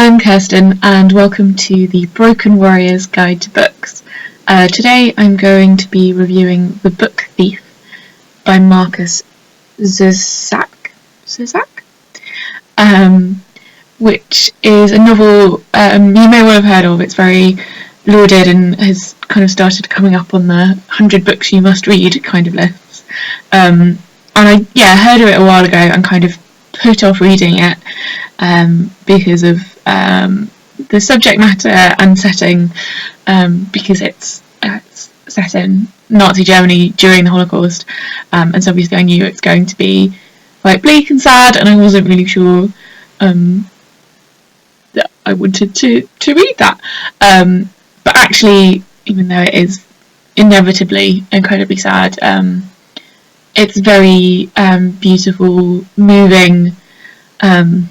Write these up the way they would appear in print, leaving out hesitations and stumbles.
I'm Kirsten and welcome to the Broken Warrior's Guide to Books. Today I'm going to be reviewing The Book Thief by Marcus Zusak, which is a novel you may well have heard of. It's very lauded and has kind of started coming up on the 100 books you must read kind of lists. And I heard of it a while ago and kind of put off reading it because of the subject matter and setting, because it's set in Nazi Germany during the Holocaust, and so obviously I knew it's going to be quite bleak and sad, and I wasn't really sure that I wanted to read that. But actually, even though it is inevitably incredibly sad, it's very beautiful, moving. I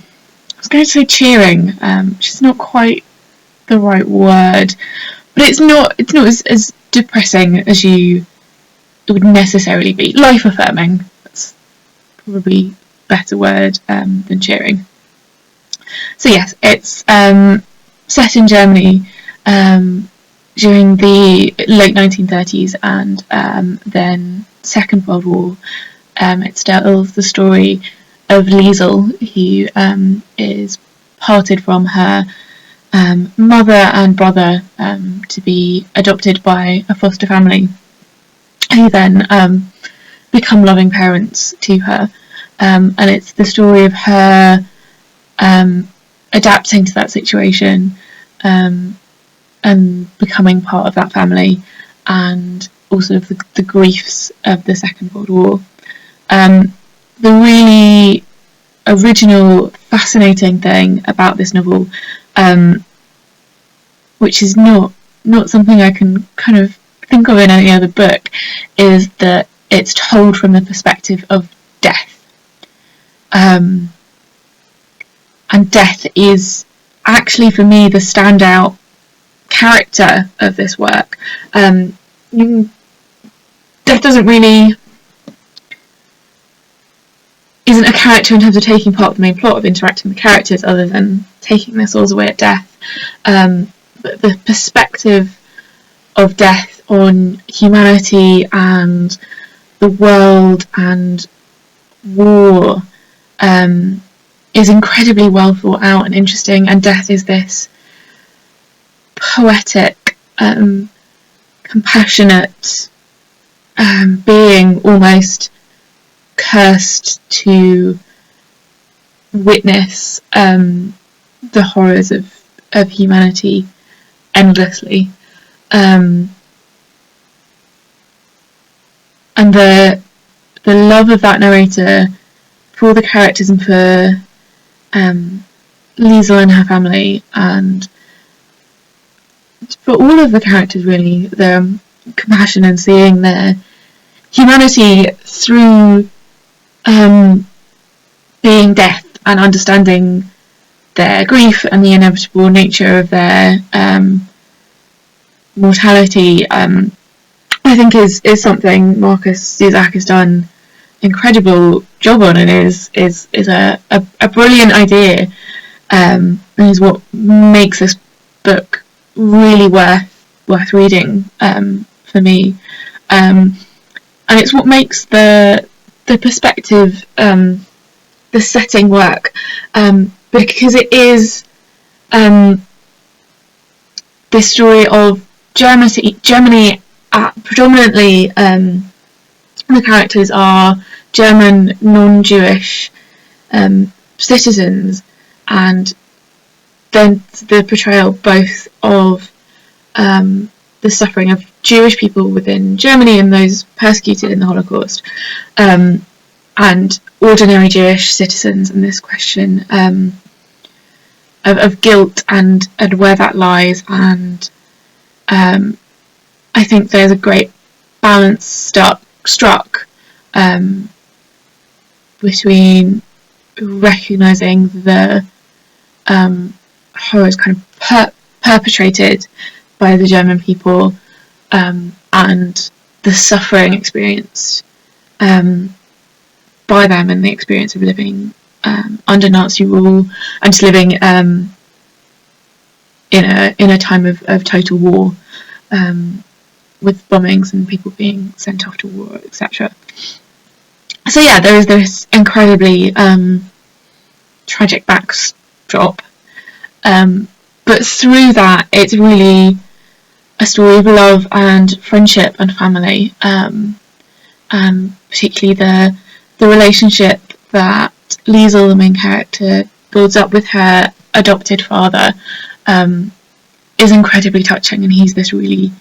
was going to say cheering, which is not quite the right word, but it's not as depressing as it would necessarily be. Life affirming, that's probably a better word than cheering. So yes, it's set in Germany during the late 1930s and then Second World War. It tells the story of Liesel, who is parted from her mother and brother to be adopted by a foster family, who then become loving parents to her, and it's the story of her adapting to that situation and becoming part of that family, and also of the griefs of the Second World War. The really original, fascinating thing about this novel, which is not something I can kind of think of in any other book, is that it's told from the perspective of death. And death is actually, for me, the standout character of this work. Death isn't a character in terms of taking part of the main plot of interacting with characters, other than taking their souls away at death. But the perspective of death on humanity and the world and war is incredibly well thought out and interesting. And death is this poetic, compassionate being, almost cursed to witness the horrors of humanity endlessly, and the love of that narrator for the characters and for Liesel and her family, and for all of the characters, really, the compassion and seeing their humanity through being death and understanding their grief and the inevitable nature of their mortality, I think is something Marcus Zusak has done incredible job on, and is a brilliant idea, and is what makes this book really worth reading for me, and it's what makes the perspective, the setting work, because it is this story of Germany. Predominantly, the characters are German non-Jewish citizens, and then the portrayal both of the suffering of Jewish people within Germany and those persecuted in the Holocaust, and ordinary Jewish citizens, and this question of guilt and where that lies. And I think there's a great balance struck between recognising the horrors kind of perpetrated by the German people, and the suffering experienced by them, and the experience of living under Nazi rule, and just living in a time of total war, with bombings and people being sent off to war, etc. So yeah, there is this incredibly tragic backdrop, but through that, it's really a story of love and friendship and family, and particularly the relationship that Liesl, the main character, builds up with her adopted father, is incredibly touching, and he's this really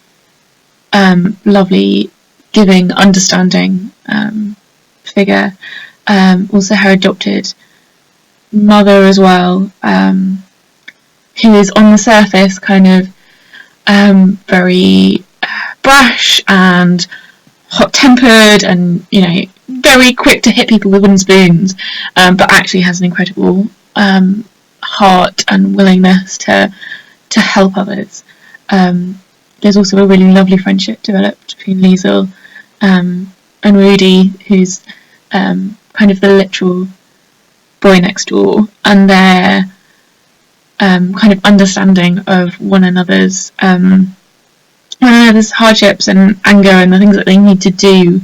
lovely, giving, understanding figure. Also her adopted mother as well, who is on the surface kind of very brash and hot-tempered and, you know, very quick to hit people with wooden spoons, but actually has an incredible heart and willingness to help others. There's also a really lovely friendship developed between Liesl and Rudy, who's kind of the literal boy next door, and their kind of understanding of one another's hardships and anger and the things that they need to do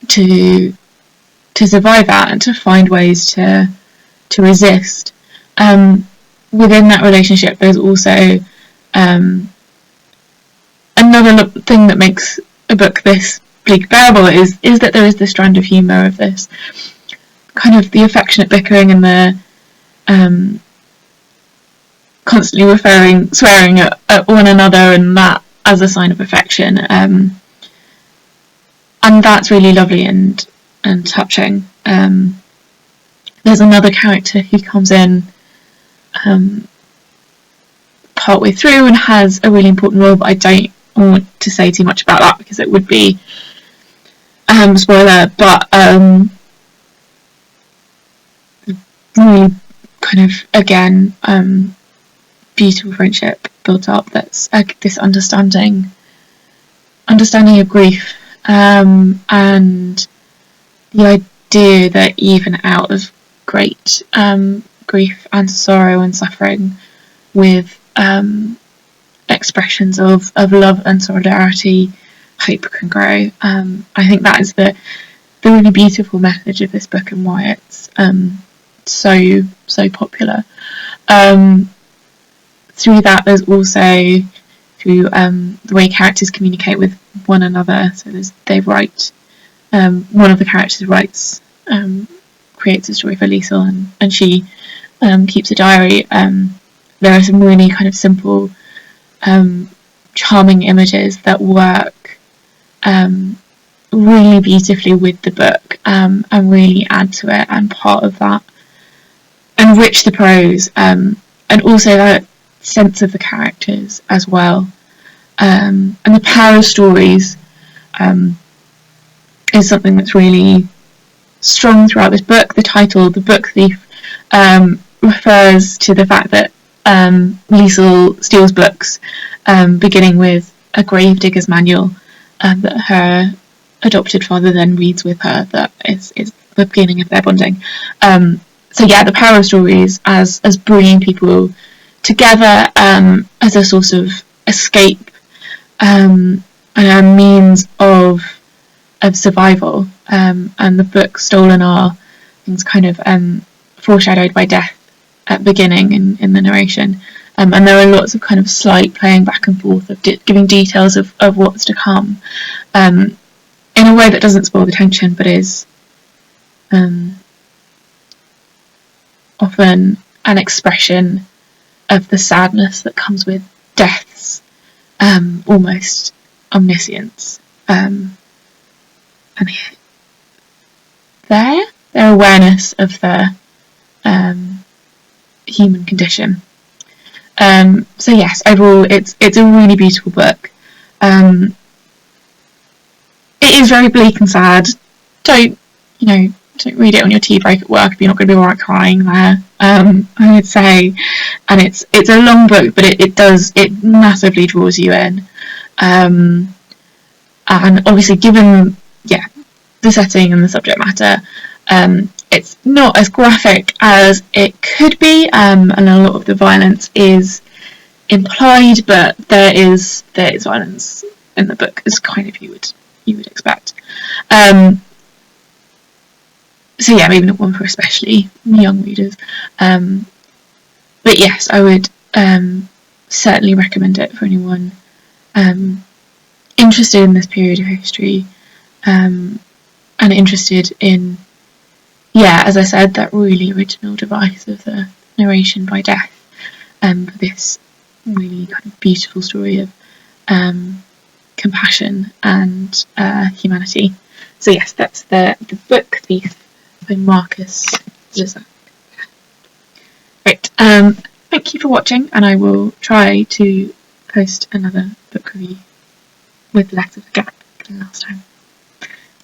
to survive that and to find ways to resist. Within that relationship, there's also another thing that makes a book this bleak bearable is that there is this strand of humour of this kind of the affectionate bickering and the constantly swearing at one another, and that as a sign of affection, and that's really lovely and touching. There's another character who comes in partway through and has a really important role, but I don't want to say too much about that because it would be spoiler, but really kind of, again, beautiful friendship built up that's this understanding of grief, and the idea that even out of great grief and sorrow and suffering, with expressions of love and solidarity, hope can grow. I think that is the really beautiful message of this book and why it's so popular. Through that, there's also through the way characters communicate with one another. So they write. One of the characters writes, creates a story for Liesl, and she keeps a diary. There are some really kind of simple, charming images that work really beautifully with the book, and really add to it, and part of that enrich the prose, and also that sense of the characters as well, and the power of stories is something that's really strong throughout this book. The title, The Book Thief, refers to the fact that Liesl steals books, beginning with a gravedigger's manual that her adopted father then reads with her. That is the beginning of their bonding. So yeah, the power of stories as bringing people together, as a source of escape, and a means of survival, and the book Stolen are things kind of foreshadowed by death at the beginning in the narration, and there are lots of kind of slight playing back and forth of giving details of what's to come, in a way that doesn't spoil the tension, but is often an expression of the sadness that comes with death's almost omniscience, and their awareness of the human condition. So yes, overall it's a really beautiful book. It is very bleak and sad. Don't read it on your tea break at work if you're not going to be alright crying there, I would say. And it's a long book, but it massively draws you in, and obviously given the setting and the subject matter, it's not as graphic as it could be, and a lot of the violence is implied, but there is violence in the book, as kind of you would expect. So yeah, maybe not one for especially young readers. But yes, I would certainly recommend it for anyone interested in this period of history, and interested in, as I said, that really original device of the narration by death, for this really kind of beautiful story of compassion and humanity. So yes, that's the book Thief by Marcus Zusak. Right, thank you for watching, and I will try to post another book review with less of a gap than last time.